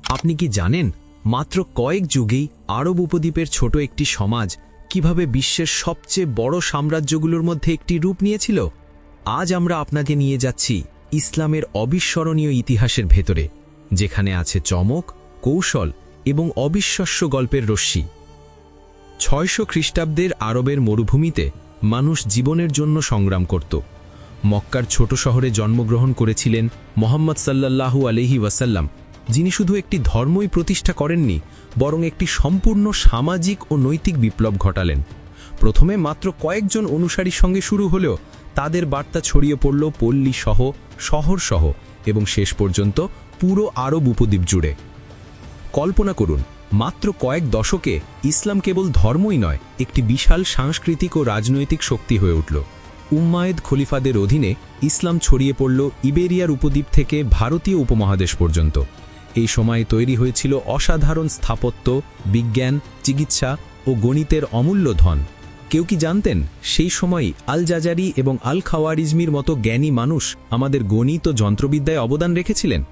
আপনি কি জানেন মাত্র কয়েক যুগেই আরব উপদ্বীপের ছোট একটি সমাজ কিভাবে বিশ্বের সবচেয়ে বড় সাম্রাজ্যগুলোর মধ্যে একটি রূপ নিয়েছিল? আজ আমরা আপনাকে নিয়ে যাচ্ছি ইসলামের অবিস্মরণীয় ইতিহাসের ভেতরে, যেখানে আছে চমক, কৌশল এবং অবিশ্বাস্য গল্পের রশ্মি। 600 খ্রিস্টাব্দের আরবের মরুভূমিতে মানুষ জীবনের জন্য সংগ্রাম করত। মক্কার ছোট শহরে জন্মগ্রহণ করেছিলেন মুহাম্মদ সাল্লাল্লাহু আলাইহি ওয়াসাল্লাম, যিনি শুধু একটি ধর্মই প্রতিষ্ঠা করেননি, বরং একটি সম্পূর্ণ সামাজিক ও নৈতিক বিপ্লব ঘটালেন। প্রথমে মাত্র কয়েকজন অনুসারীর সঙ্গে শুরু হলেও তাদের বার্তা ছড়িয়ে পড়ল পল্লী সহ, শহর সহ এবং শেষ পর্যন্ত পুরো আরব উপদ্বীপ জুড়ে। কল্পনা করুন, মাত্র কয়েক দশকে ইসলাম কেবল ধর্মই নয়, একটি বিশাল সাংস্কৃতিক ও রাজনৈতিক শক্তি হয়ে উঠল। উম্মায়েদ খলিফাদের অধীনে ইসলাম ছড়িয়ে পড়ল ইবেরিয়ার উপদ্বীপ থেকে ভারতীয় উপমহাদেশ পর্যন্ত। এই সময়ে তৈরি হয়েছিল অসাধারণ স্থাপত্য, বিজ্ঞান, চিকিৎসা ও গণিতের অমূল্য ধন। কেউ কি জানতেন সেই সময়ই আল জাজারি এবং আল খাওয়ারিজমির মতো জ্ঞানী মানুষ আমাদের গণিত ও যন্ত্রবিদ্যায় অবদান রেখেছিলেন?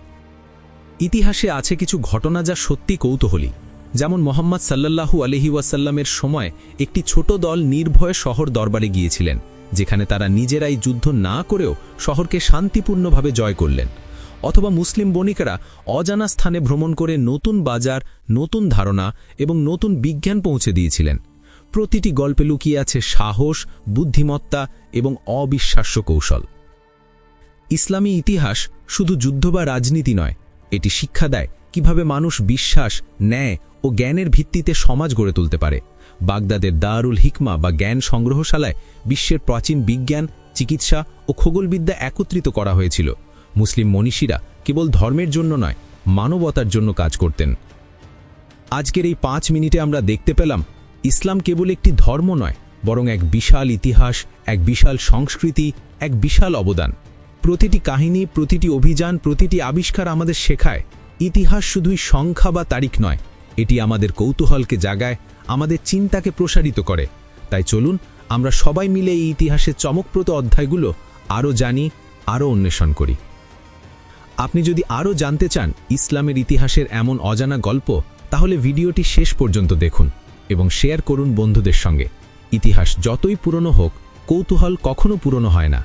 ইতিহাসে আছে কিছু ঘটনা যা সত্যি কৌতূহলী। যেমন মুহাম্মদ সাল্লাল্লাহু আলাইহি ওয়াসাল্লামের সময় একটি ছোট দল নির্ভয়ে শহর দরবারে গিয়েছিলেন, যেখানে তারা নিজেরাই যুদ্ধ না করেও শহরকে শান্তিপূর্ণভাবে জয় করলেন। অথবা মুসলিম বণিকেরা অজানা স্থানে ভ্রমণ করে নতুন বাজার, নতুন ধারণা এবং নতুন বিজ্ঞান পৌঁছে দিয়েছিলেন। প্রতিটি গল্পে লুকিয়ে আছে সাহস, বুদ্ধিমত্তা এবং অবিশ্বাস্য কৌশল। ইসলামী ইতিহাস শুধু যুদ্ধ বা রাজনীতি নয়, এটি শিক্ষা দেয় কিভাবে মানুষ বিশ্বাস, ন্যায় ও জ্ঞানের ভিত্তিতে সমাজ গড়ে তুলতে পারে। বাগদাদের দারুল হিকমা বা জ্ঞান সংগ্রহশালায় বিশ্বের প্রাচীন বিজ্ঞান, চিকিৎসা ও খগোলবিদ্যা একত্রিত করা হয়েছিল। মুসলিম মনীষীরা কেবল ধর্মের জন্য নয়, মানবতার জন্য কাজ করতেন। আজকের এই 5 মিনিটে আমরা দেখতে পেলাম ইসলাম কেবল একটি ধর্ম নয়, বরং এক বিশাল ইতিহাস, এক বিশাল সংস্কৃতি, এক বিশাল অবদান। প্রতিটি কাহিনী, প্রতিটি অভিযান, প্রতিটি আবিষ্কার আমাদের শেখায় ইতিহাস শুধুই সংখ্যা বা তারিখ নয়, এটি আমাদের কৌতূহলকে জাগায়, আমাদের চিন্তাকে প্রসারিত করে। তাই চলুন আমরা সবাই মিলে এই ইতিহাসের চমকপ্রদ অধ্যায়গুলো আরও জানি, আরও অন্বেষণ করি। আপনি যদি আরও জানতে চান ইসলামের ইতিহাসের এমন অজানা গল্প, তাহলে ভিডিওটি শেষ পর্যন্ত দেখুন এবং শেয়ার করুন বন্ধুদের সঙ্গে। ইতিহাস যতই পুরনো হোক, কৌতূহল কখনো পুরনো হয় না।